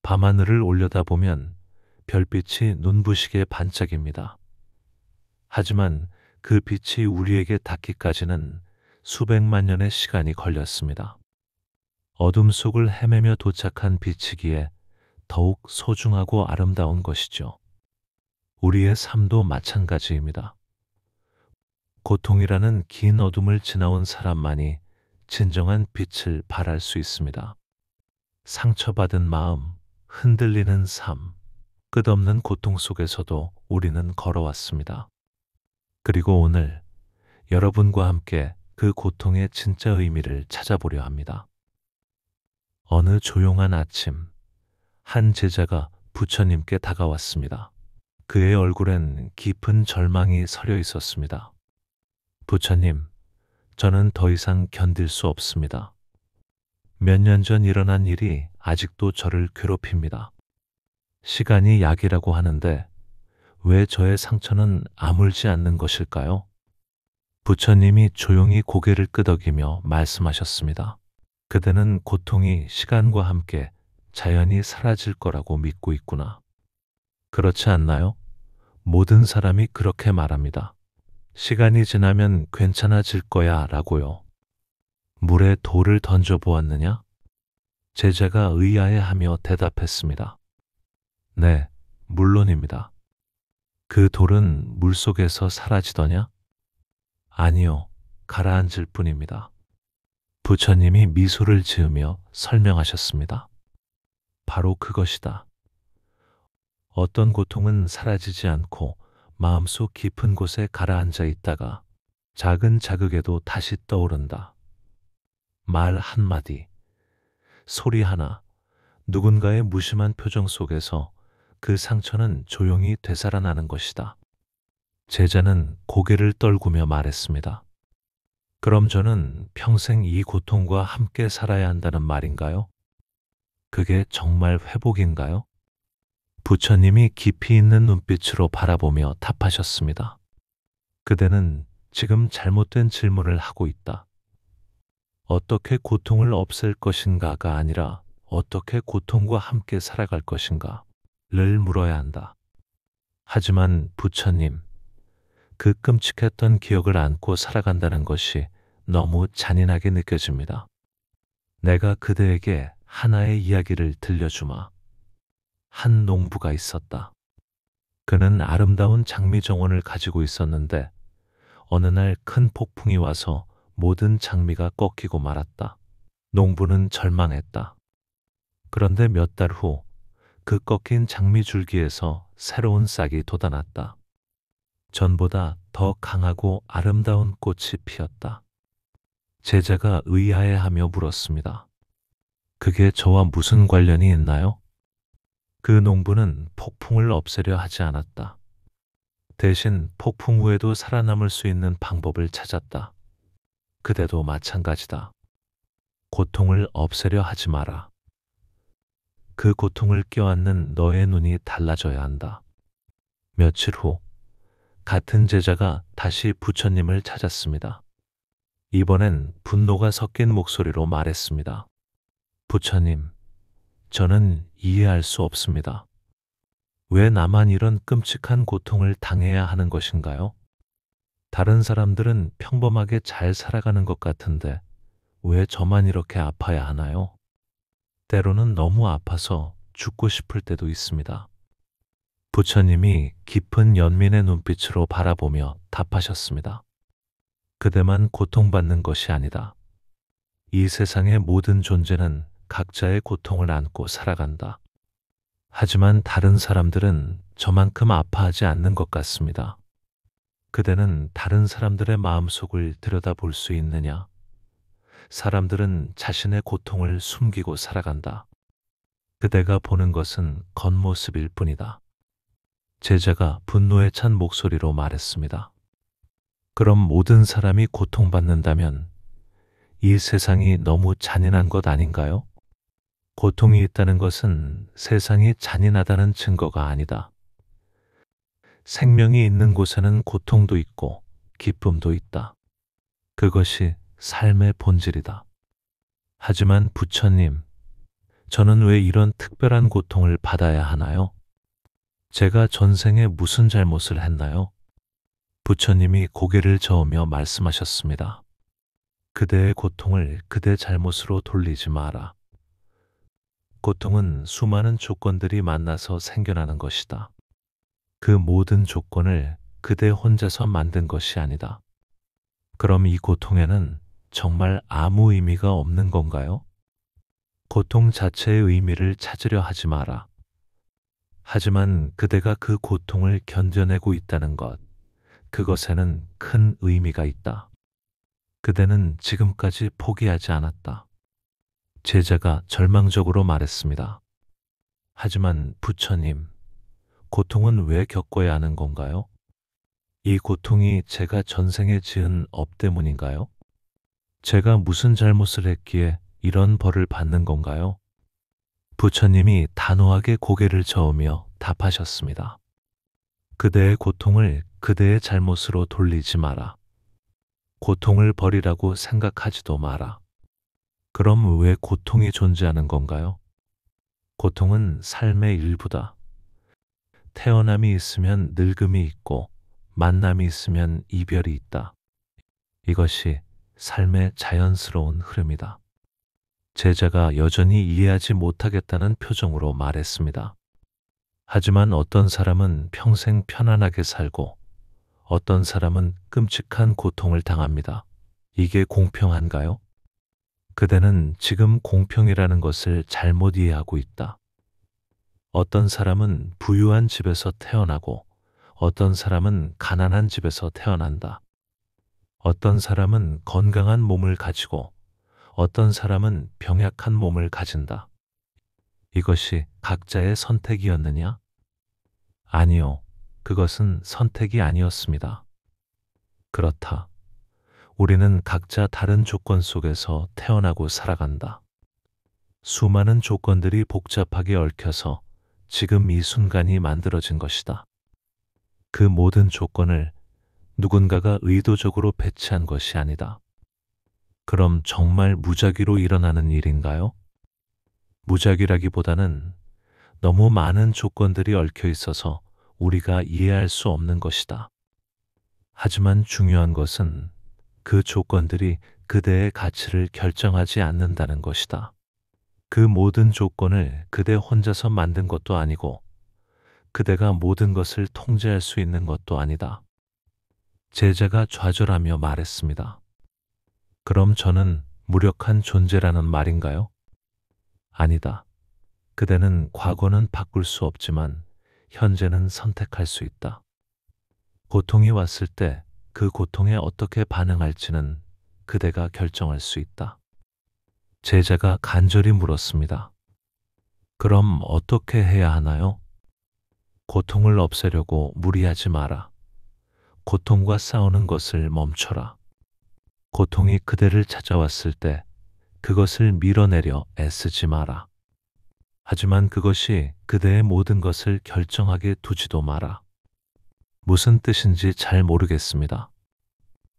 밤하늘을 올려다보면 별빛이 눈부시게 반짝입니다. 하지만 그 빛이 우리에게 닿기까지는 수백만 년의 시간이 걸렸습니다. 어둠 속을 헤매며 도착한 빛이기에 더욱 소중하고 아름다운 것이죠. 우리의 삶도 마찬가지입니다. 고통이라는 긴 어둠을 지나온 사람만이 진정한 빛을 발할 수 있습니다. 상처받은 마음, 흔들리는 삶, 끝없는 고통 속에서도 우리는 걸어왔습니다. 그리고 오늘 여러분과 함께 그 고통의 진짜 의미를 찾아보려 합니다. 어느 조용한 아침, 한 제자가 부처님께 다가왔습니다. 그의 얼굴엔 깊은 절망이 서려 있었습니다. 부처님, 저는 더 이상 견딜 수 없습니다. 몇 년 전 일어난 일이 아직도 저를 괴롭힙니다. 시간이 약이라고 하는데 왜 저의 상처는 아물지 않는 것일까요? 부처님이 조용히 고개를 끄덕이며 말씀하셨습니다. 그대는 고통이 시간과 함께 자연히 사라질 거라고 믿고 있구나. 그렇지 않나요? 모든 사람이 그렇게 말합니다. 시간이 지나면 괜찮아질 거야 라고요. 물에 돌을 던져 보았느냐? 제자가 의아해하며 대답했습니다. 네, 물론입니다. 그 돌은 물속에서 사라지더냐? 아니요, 가라앉을 뿐입니다. 부처님이 미소를 지으며 설명하셨습니다. 바로 그것이다. 어떤 고통은 사라지지 않고 마음속 깊은 곳에 가라앉아 있다가 작은 자극에도 다시 떠오른다. 말 한마디, 소리 하나, 누군가의 무심한 표정 속에서 그 상처는 조용히 되살아나는 것이다. 제자는 고개를 떨구며 말했습니다. 그럼 저는 평생 이 고통과 함께 살아야 한다는 말인가요? 그게 정말 회복인가요? 부처님이 깊이 있는 눈빛으로 바라보며 답하셨습니다. 그대는 지금 잘못된 질문을 하고 있다. 어떻게 고통을 없앨 것인가가 아니라 어떻게 고통과 함께 살아갈 것인가를 물어야 한다. 하지만 부처님, 그 끔찍했던 기억을 안고 살아간다는 것이 너무 잔인하게 느껴집니다. 내가 그대에게 하나의 이야기를 들려주마. 한 농부가 있었다. 그는 아름다운 장미 정원을 가지고 있었는데 어느 날 큰 폭풍이 와서 모든 장미가 꺾이고 말았다. 농부는 절망했다. 그런데 몇 달 후 그 꺾인 장미 줄기에서 새로운 싹이 돋아났다. 전보다 더 강하고 아름다운 꽃이 피었다. 제자가 의아해하며 물었습니다. 그게 저와 무슨 관련이 있나요? 그 농부는 폭풍을 없애려 하지 않았다. 대신 폭풍 후에도 살아남을 수 있는 방법을 찾았다. 그대도 마찬가지다. 고통을 없애려 하지 마라. 그 고통을 껴안는 너의 눈이 달라져야 한다. 며칠 후 같은 제자가 다시 부처님을 찾았습니다. 이번엔 분노가 섞인 목소리로 말했습니다. 부처님, 저는 이해할 수 없습니다. 왜 나만 이런 끔찍한 고통을 당해야 하는 것인가요? 다른 사람들은 평범하게 잘 살아가는 것 같은데 왜 저만 이렇게 아파야 하나요? 때로는 너무 아파서 죽고 싶을 때도 있습니다. 부처님이 깊은 연민의 눈빛으로 바라보며 답하셨습니다. 그대만 고통받는 것이 아니다. 이 세상의 모든 존재는 각자의 고통을 안고 살아간다. 하지만 다른 사람들은 저만큼 아파하지 않는 것 같습니다. 그대는 다른 사람들의 마음속을 들여다볼 수 있느냐? 사람들은 자신의 고통을 숨기고 살아간다. 그대가 보는 것은 겉모습일 뿐이다. 제자가 분노에 찬 목소리로 말했습니다. 그럼 모든 사람이 고통받는다면 이 세상이 너무 잔인한 것 아닌가요? 고통이 있다는 것은 세상이 잔인하다는 증거가 아니다. 생명이 있는 곳에는 고통도 있고 기쁨도 있다. 그것이 삶의 본질이다. 하지만 부처님, 저는 왜 이런 특별한 고통을 받아야 하나요? 제가 전생에 무슨 잘못을 했나요? 부처님이 고개를 저으며 말씀하셨습니다. 그대의 고통을 그대 잘못으로 돌리지 마라. 고통은 수많은 조건들이 만나서 생겨나는 것이다. 그 모든 조건을 그대 혼자서 만든 것이 아니다. 그럼 이 고통에는 정말 아무 의미가 없는 건가요? 고통 자체의 의미를 찾으려 하지 마라. 하지만 그대가 그 고통을 견뎌내고 있다는 것, 그것에는 큰 의미가 있다. 그대는 지금까지 포기하지 않았다. 제자가 절망적으로 말했습니다. 하지만 부처님, 고통은 왜 겪어야 하는 건가요? 이 고통이 제가 전생에 지은 업 때문인가요? 제가 무슨 잘못을 했기에 이런 벌을 받는 건가요? 부처님이 단호하게 고개를 저으며 답하셨습니다. 그대의 고통을 그대의 잘못으로 돌리지 마라. 고통을 버리라고 생각하지도 마라. 그럼 왜 고통이 존재하는 건가요? 고통은 삶의 일부다. 태어남이 있으면 늙음이 있고 만남이 있으면 이별이 있다. 이것이 삶의 자연스러운 흐름이다. 제자가 여전히 이해하지 못하겠다는 표정으로 말했습니다. 하지만 어떤 사람은 평생 편안하게 살고 어떤 사람은 끔찍한 고통을 당합니다. 이게 공평한가요? 그대는 지금 공평이라는 것을 잘못 이해하고 있다. 어떤 사람은 부유한 집에서 태어나고 어떤 사람은 가난한 집에서 태어난다. 어떤 사람은 건강한 몸을 가지고 어떤 사람은 병약한 몸을 가진다. 이것이 각자의 선택이었느냐? 아니요. 그것은 선택이 아니었습니다. 그렇다. 우리는 각자 다른 조건 속에서 태어나고 살아간다. 수많은 조건들이 복잡하게 얽혀서 지금 이 순간이 만들어진 것이다. 그 모든 조건을 누군가가 의도적으로 배치한 것이 아니다. 그럼 정말 무작위로 일어나는 일인가요? 무작위라기보다는 너무 많은 조건들이 얽혀 있어서 우리가 이해할 수 없는 것이다. 하지만 중요한 것은 그 조건들이 그대의 가치를 결정하지 않는다는 것이다. 그 모든 조건을 그대 혼자서 만든 것도 아니고 그대가 모든 것을 통제할 수 있는 것도 아니다. 제자가 좌절하며 말했습니다. 그럼 저는 무력한 존재라는 말인가요? 아니다. 그대는 과거는 바꿀 수 없지만 현재는 선택할 수 있다. 고통이 왔을 때 그 고통에 어떻게 반응할지는 그대가 결정할 수 있다. 제자가 간절히 물었습니다. 그럼 어떻게 해야 하나요? 고통을 없애려고 무리하지 마라. 고통과 싸우는 것을 멈춰라. 고통이 그대를 찾아왔을 때 그것을 밀어내려 애쓰지 마라. 하지만 그것이 그대의 모든 것을 결정하게 두지도 마라. 무슨 뜻인지 잘 모르겠습니다.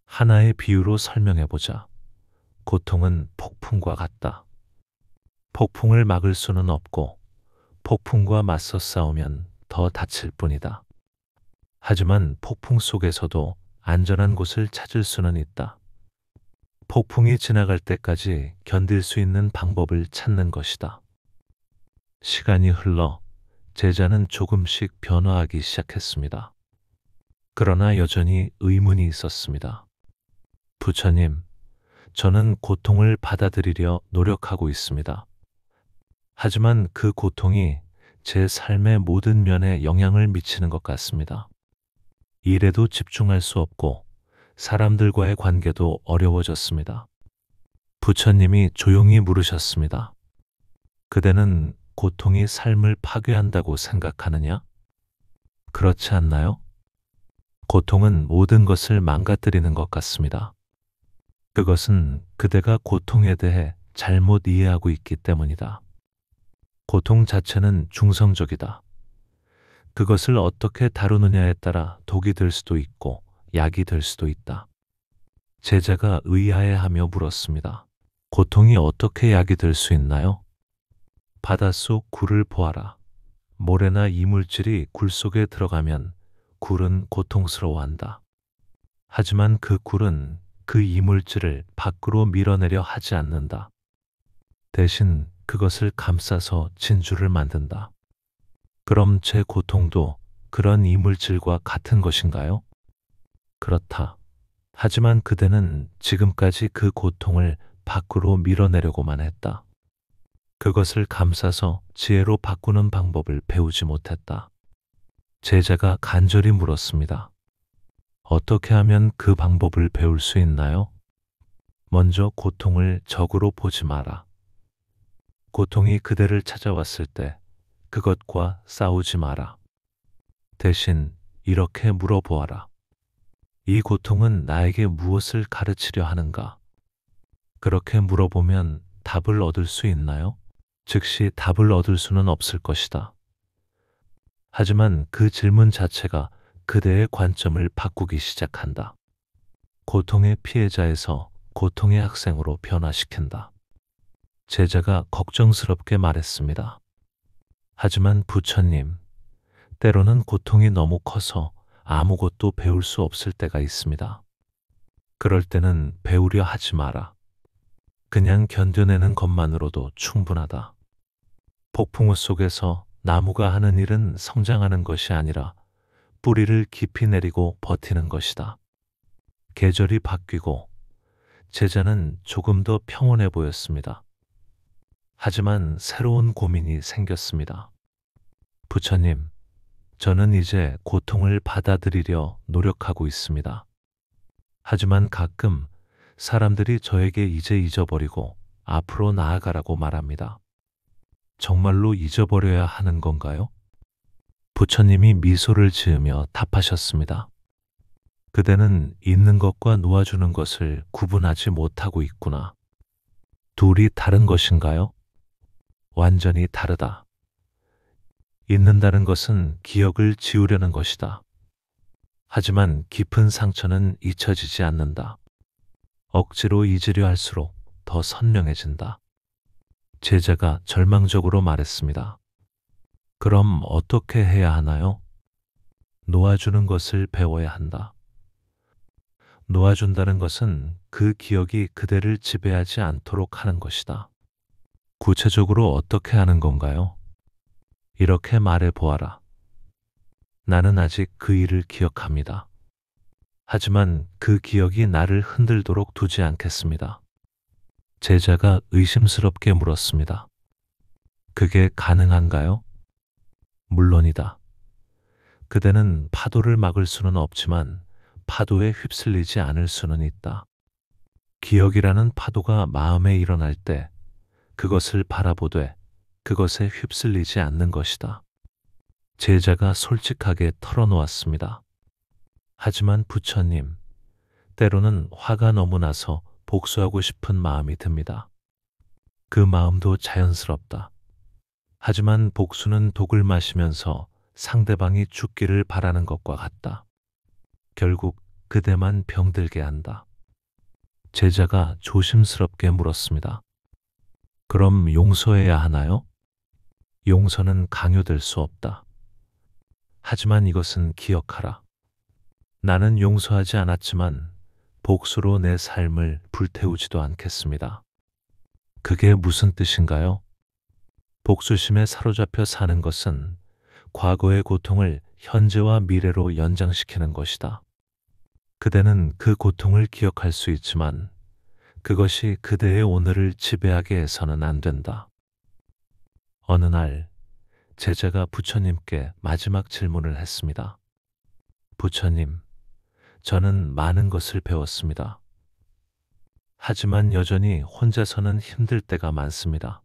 하나의 비유로 설명해보자. 고통은 폭풍과 같다. 폭풍을 막을 수는 없고 폭풍과 맞서 싸우면 더 다칠 뿐이다. 하지만 폭풍 속에서도 안전한 곳을 찾을 수는 있다. 폭풍이 지나갈 때까지 견딜 수 있는 방법을 찾는 것이다. 시간이 흘러 제자는 조금씩 변화하기 시작했습니다. 그러나 여전히 의문이 있었습니다. 부처님, 저는 고통을 받아들이려 노력하고 있습니다. 하지만 그 고통이 제 삶의 모든 면에 영향을 미치는 것 같습니다. 일에도 집중할 수 없고 사람들과의 관계도 어려워졌습니다. 부처님이 조용히 물으셨습니다. 그대는 고통이 삶을 파괴한다고 생각하느냐? 그렇지 않나요? 고통은 모든 것을 망가뜨리는 것 같습니다. 그것은 그대가 고통에 대해 잘못 이해하고 있기 때문이다. 고통 자체는 중성적이다. 그것을 어떻게 다루느냐에 따라 독이 될 수도 있고 약이 될 수도 있다. 제자가 의아해하며 물었습니다. 고통이 어떻게 약이 될 수 있나요? 바닷속 굴을 보아라. 모래나 이물질이 굴 속에 들어가면 굴은 고통스러워한다. 하지만 그 굴은 그 이물질을 밖으로 밀어내려 하지 않는다. 대신 그것을 감싸서 진주를 만든다. 그럼 제 고통도 그런 이물질과 같은 것인가요? 그렇다. 하지만 그대는 지금까지 그 고통을 밖으로 밀어내려고만 했다. 그것을 감싸서 지혜로 바꾸는 방법을 배우지 못했다. 제자가 간절히 물었습니다. 어떻게 하면 그 방법을 배울 수 있나요? 먼저 고통을 적으로 보지 마라. 고통이 그대를 찾아왔을 때 그것과 싸우지 마라. 대신 이렇게 물어보아라. 이 고통은 나에게 무엇을 가르치려 하는가? 그렇게 물어보면 답을 얻을 수 있나요? 즉시 답을 얻을 수는 없을 것이다. 하지만 그 질문 자체가 그대의 관점을 바꾸기 시작한다. 고통의 피해자에서 고통의 학생으로 변화시킨다. 제자가 걱정스럽게 말했습니다. 하지만 부처님, 때로는 고통이 너무 커서 아무것도 배울 수 없을 때가 있습니다. 그럴 때는 배우려 하지 마라. 그냥 견뎌내는 것만으로도 충분하다. 폭풍우 속에서 나무가 하는 일은 성장하는 것이 아니라 뿌리를 깊이 내리고 버티는 것이다. 계절이 바뀌고 제자는 조금 더 평온해 보였습니다. 하지만 새로운 고민이 생겼습니다. 부처님, 저는 이제 고통을 받아들이려 노력하고 있습니다. 하지만 가끔 사람들이 저에게 이제 잊어버리고 앞으로 나아가라고 말합니다. 정말로 잊어버려야 하는 건가요? 부처님이 미소를 지으며 답하셨습니다. 그대는 있는 것과 놓아주는 것을 구분하지 못하고 있구나. 둘이 다른 것인가요? 완전히 다르다. 잊는다는 것은 기억을 지우려는 것이다. 하지만 깊은 상처는 잊혀지지 않는다. 억지로 잊으려 할수록 더 선명해진다. 제자가 절망적으로 말했습니다. 그럼 어떻게 해야 하나요? 놓아주는 것을 배워야 한다. 놓아준다는 것은 그 기억이 그대를 지배하지 않도록 하는 것이다. 구체적으로 어떻게 하는 건가요? 이렇게 말해 보아라. 나는 아직 그 일을 기억합니다. 하지만 그 기억이 나를 흔들도록 두지 않겠습니다. 제자가 의심스럽게 물었습니다. 그게 가능한가요? 물론이다. 그대는 파도를 막을 수는 없지만 파도에 휩쓸리지 않을 수는 있다. 기억이라는 파도가 마음에 일어날 때 그것을 바라보되 그것에 휩쓸리지 않는 것이다. 제자가 솔직하게 털어놓았습니다. 하지만 부처님, 때로는 화가 너무 나서 복수하고 싶은 마음이 듭니다. 그 마음도 자연스럽다. 하지만 복수는 독을 마시면서 상대방이 죽기를 바라는 것과 같다. 결국 그대만 병들게 한다. 제자가 조심스럽게 물었습니다. 그럼 용서해야 하나요? 용서는 강요될 수 없다. 하지만 이것은 기억하라. 나는 용서하지 않았지만 복수로 내 삶을 불태우지도 않겠습니다. 그게 무슨 뜻인가요? 복수심에 사로잡혀 사는 것은 과거의 고통을 현재와 미래로 연장시키는 것이다. 그대는 그 고통을 기억할 수 있지만 그것이 그대의 오늘을 지배하게 해서는 안 된다. 어느 날 제자가 부처님께 마지막 질문을 했습니다. 부처님, 저는 많은 것을 배웠습니다. 하지만 여전히 혼자서는 힘들 때가 많습니다.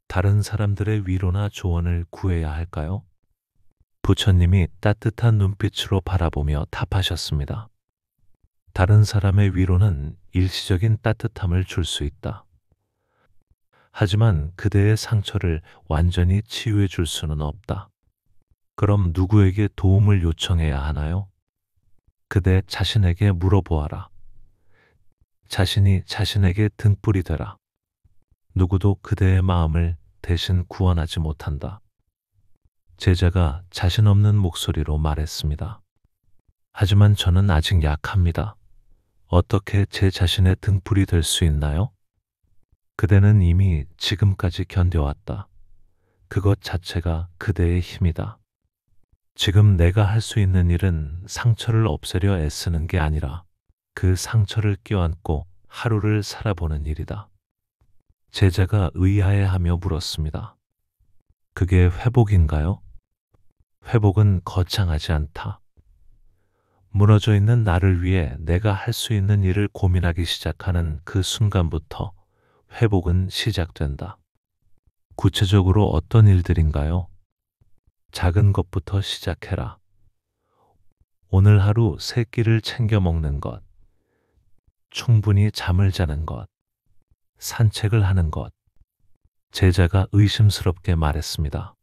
다른 사람들의 위로나 조언을 구해야 할까요? 부처님이 따뜻한 눈빛으로 바라보며 답하셨습니다. 다른 사람의 위로는 일시적인 따뜻함을 줄 수 있다. 하지만 그대의 상처를 완전히 치유해 줄 수는 없다. 그럼 누구에게 도움을 요청해야 하나요? 그대 자신에게 물어보아라. 자신이 자신에게 등불이 되라. 누구도 그대의 마음을 대신 구원하지 못한다. 제자가 자신 없는 목소리로 말했습니다. 하지만 저는 아직 약합니다. 어떻게 제 자신의 등불이 될 수 있나요? 그대는 이미 지금까지 견뎌왔다. 그것 자체가 그대의 힘이다. 지금 내가 할 수 있는 일은 상처를 없애려 애쓰는 게 아니라 그 상처를 껴안고 하루를 살아보는 일이다. 제자가 의아해하며 물었습니다. 그게 회복인가요? 회복은 거창하지 않다. 무너져 있는 나를 위해 내가 할 수 있는 일을 고민하기 시작하는 그 순간부터 회복은 시작된다. 구체적으로 어떤 일들인가요? 작은 것부터 시작해라. 오늘 하루 세 끼를 챙겨 먹는 것, 충분히 잠을 자는 것, 산책을 하는 것. 제자가 의심스럽게 말했습니다.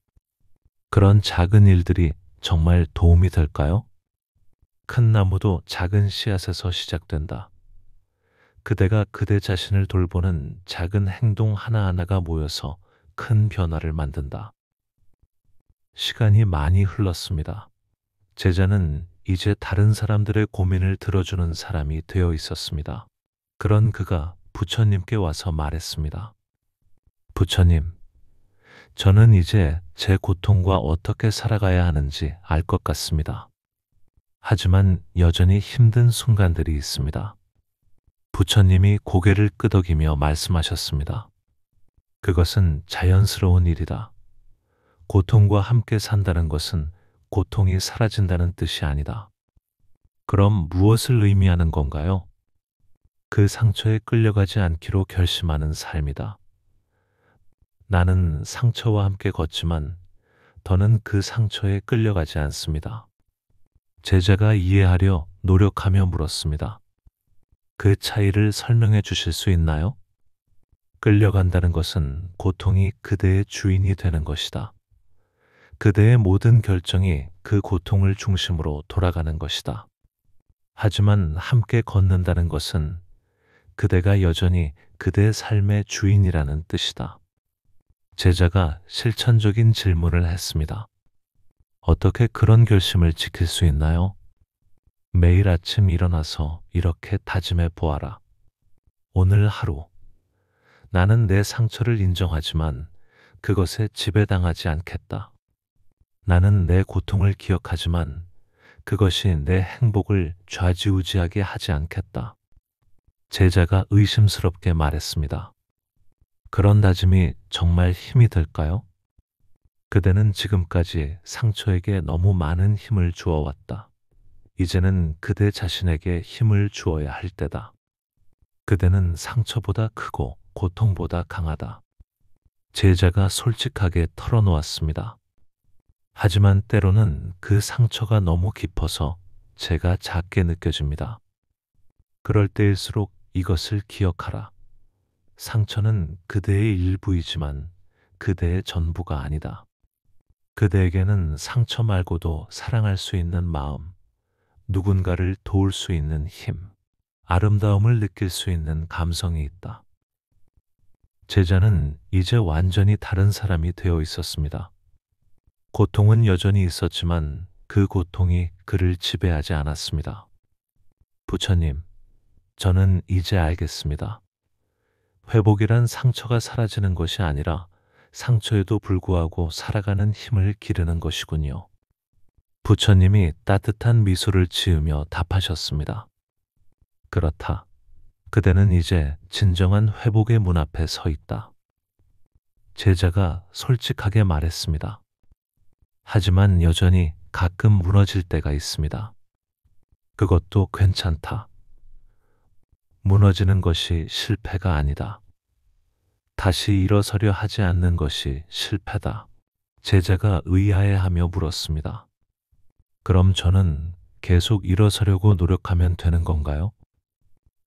그런 작은 일들이 정말 도움이 될까요? 큰 나무도 작은 씨앗에서 시작된다. 그대가 그대 자신을 돌보는 작은 행동 하나하나가 모여서 큰 변화를 만든다. 시간이 많이 흘렀습니다. 제자는 이제 다른 사람들의 고민을 들어주는 사람이 되어 있었습니다. 그런 그가 부처님께 와서 말했습니다. 부처님, 저는 이제 제 고통과 어떻게 살아가야 하는지 알 것 같습니다. 하지만 여전히 힘든 순간들이 있습니다. 부처님이 고개를 끄덕이며 말씀하셨습니다. 그것은 자연스러운 일이다. 고통과 함께 산다는 것은 고통이 사라진다는 뜻이 아니다. 그럼 무엇을 의미하는 건가요? 그 상처에 끌려가지 않기로 결심하는 삶이다. 나는 상처와 함께 걷지만 더는 그 상처에 끌려가지 않습니다. 제자가 이해하려 노력하며 물었습니다. 그 차이를 설명해 주실 수 있나요? 끌려간다는 것은 고통이 그대의 주인이 되는 것이다. 그대의 모든 결정이 그 고통을 중심으로 돌아가는 것이다. 하지만 함께 걷는다는 것은 그대가 여전히 그대의 삶의 주인이라는 뜻이다. 제자가 실천적인 질문을 했습니다. 어떻게 그런 결심을 지킬 수 있나요? 매일 아침 일어나서 이렇게 다짐해 보아라. 오늘 하루, 나는 내 상처를 인정하지만 그것에 지배당하지 않겠다. 나는 내 고통을 기억하지만 그것이 내 행복을 좌지우지하게 하지 않겠다. 제자가 의심스럽게 말했습니다. 그런 다짐이 정말 힘이 될까요? 그대는 지금까지 상처에게 너무 많은 힘을 주어왔다. 이제는 그대 자신에게 힘을 주어야 할 때다. 그대는 상처보다 크고 고통보다 강하다. 제자가 솔직하게 털어놓았습니다. 하지만 때로는 그 상처가 너무 깊어서 제가 작게 느껴집니다. 그럴 때일수록 이것을 기억하라. 상처는 그대의 일부이지만 그대의 전부가 아니다. 그대에게는 상처 말고도 사랑할 수 있는 마음, 누군가를 도울 수 있는 힘, 아름다움을 느낄 수 있는 감성이 있다. 제자는 이제 완전히 다른 사람이 되어 있었습니다. 고통은 여전히 있었지만 그 고통이 그를 지배하지 않았습니다. 부처님, 저는 이제 알겠습니다. 회복이란 상처가 사라지는 것이 아니라 상처에도 불구하고 살아가는 힘을 기르는 것이군요. 부처님이 따뜻한 미소를 지으며 답하셨습니다. 그렇다. 그대는 이제 진정한 회복의 문 앞에 서 있다. 제자가 솔직하게 말했습니다. 하지만 여전히 가끔 무너질 때가 있습니다. 그것도 괜찮다. 무너지는 것이 실패가 아니다. 다시 일어서려 하지 않는 것이 실패다. 제자가 의아해하며 물었습니다. 그럼 저는 계속 일어서려고 노력하면 되는 건가요?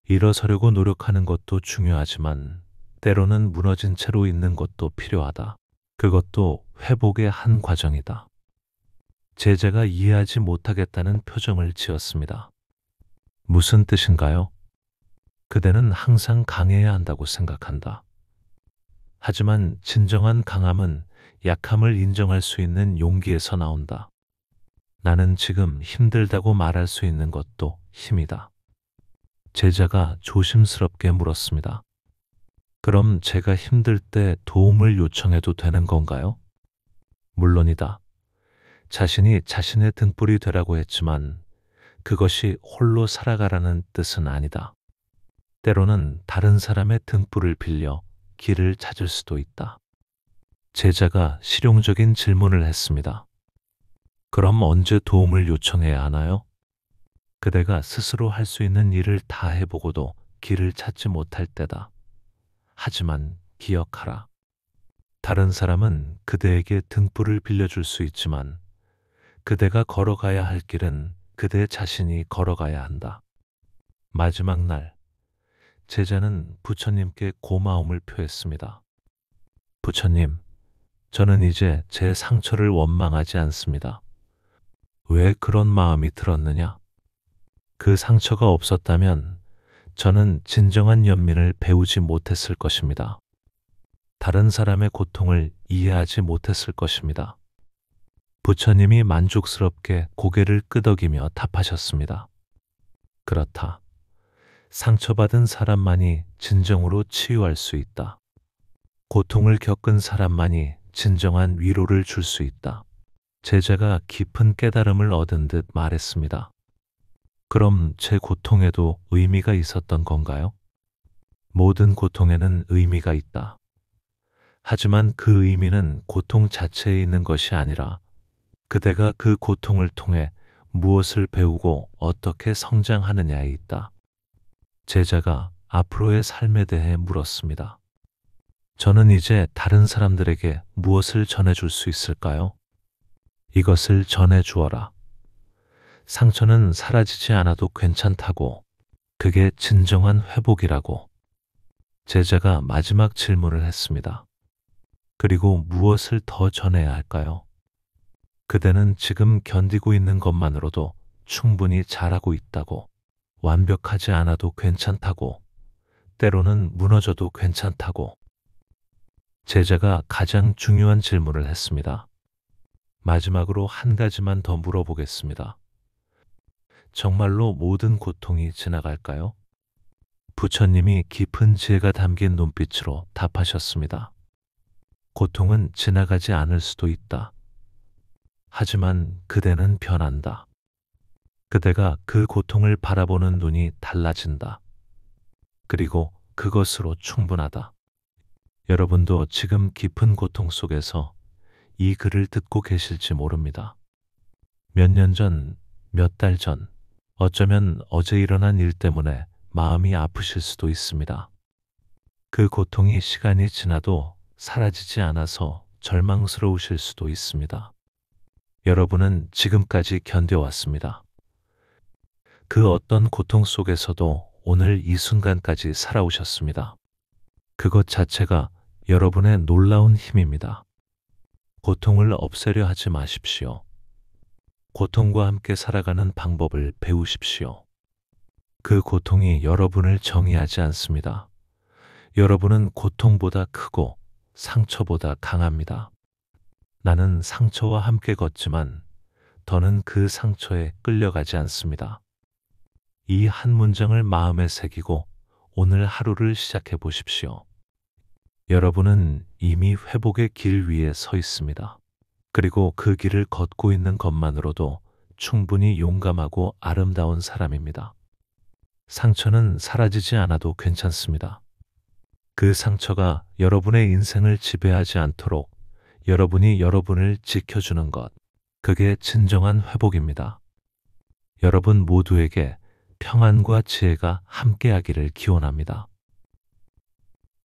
일어서려고 노력하는 것도 중요하지만 때로는 무너진 채로 있는 것도 필요하다. 그것도 회복의 한 과정이다. 제자가 이해하지 못하겠다는 표정을 지었습니다. 무슨 뜻인가요? 그대는 항상 강해야 한다고 생각한다. 하지만 진정한 강함은 약함을 인정할 수 있는 용기에서 나온다. 나는 지금 힘들다고 말할 수 있는 것도 힘이다. 제자가 조심스럽게 물었습니다. 그럼 제가 힘들 때 도움을 요청해도 되는 건가요? 물론이다. 자신이 자신의 등불이 되라고 했지만 그것이 홀로 살아가라는 뜻은 아니다. 때로는 다른 사람의 등불을 빌려 길을 찾을 수도 있다. 제자가 실용적인 질문을 했습니다. 그럼 언제 도움을 요청해야 하나요? 그대가 스스로 할 수 있는 일을 다 해보고도 길을 찾지 못할 때다. 하지만 기억하라. 다른 사람은 그대에게 등불을 빌려줄 수 있지만 그대가 걸어가야 할 길은 그대 자신이 걸어가야 한다. 마지막 날, 제자는 부처님께 고마움을 표했습니다. 부처님, 저는 이제 제 상처를 원망하지 않습니다. 왜 그런 마음이 들었느냐? 그 상처가 없었다면 저는 진정한 연민을 배우지 못했을 것입니다. 다른 사람의 고통을 이해하지 못했을 것입니다. 부처님이 만족스럽게 고개를 끄덕이며 답하셨습니다. 그렇다. 상처받은 사람만이 진정으로 치유할 수 있다. 고통을 겪은 사람만이 진정한 위로를 줄 수 있다. 제자가 깊은 깨달음을 얻은 듯 말했습니다. 그럼 제 고통에도 의미가 있었던 건가요? 모든 고통에는 의미가 있다. 하지만 그 의미는 고통 자체에 있는 것이 아니라 그대가 그 고통을 통해 무엇을 배우고 어떻게 성장하느냐에 있다. 제자가 앞으로의 삶에 대해 물었습니다. 저는 이제 다른 사람들에게 무엇을 전해줄 수 있을까요? 이것을 전해주어라. 상처는 사라지지 않아도 괜찮다고, 그게 진정한 회복이라고. 제자가 마지막 질문을 했습니다. 그리고 무엇을 더 전해야 할까요? 그대는 지금 견디고 있는 것만으로도 충분히 잘하고 있다고, 완벽하지 않아도 괜찮다고, 때로는 무너져도 괜찮다고. 제자가 가장 중요한 질문을 했습니다. 마지막으로 한 가지만 더 물어보겠습니다. 정말로 모든 고통이 지나갈까요? 부처님이 깊은 지혜가 담긴 눈빛으로 답하셨습니다. 고통은 지나가지 않을 수도 있다. 하지만 그대는 변한다. 그대가 그 고통을 바라보는 눈이 달라진다. 그리고 그것으로 충분하다. 여러분도 지금 깊은 고통 속에서 이 글을 듣고 계실지 모릅니다. 몇 년 전, 몇 달 전, 어쩌면 어제 일어난 일 때문에 마음이 아프실 수도 있습니다. 그 고통이 시간이 지나도 사라지지 않아서 절망스러우실 수도 있습니다. 여러분은 지금까지 견뎌왔습니다. 그 어떤 고통 속에서도 오늘 이 순간까지 살아오셨습니다. 그것 자체가 여러분의 놀라운 힘입니다. 고통을 없애려 하지 마십시오. 고통과 함께 살아가는 방법을 배우십시오. 그 고통이 여러분을 정의하지 않습니다. 여러분은 고통보다 크고 상처보다 강합니다. 나는 상처와 함께 걷지만 더는 그 상처에 끌려가지 않습니다. 이 한 문장을 마음에 새기고 오늘 하루를 시작해 보십시오. 여러분은 이미 회복의 길 위에 서 있습니다. 그리고 그 길을 걷고 있는 것만으로도 충분히 용감하고 아름다운 사람입니다. 상처는 사라지지 않아도 괜찮습니다. 그 상처가 여러분의 인생을 지배하지 않도록 여러분이 여러분을 지켜주는 것, 그게 진정한 회복입니다. 여러분 모두에게 평안과 지혜가 함께하기를 기원합니다.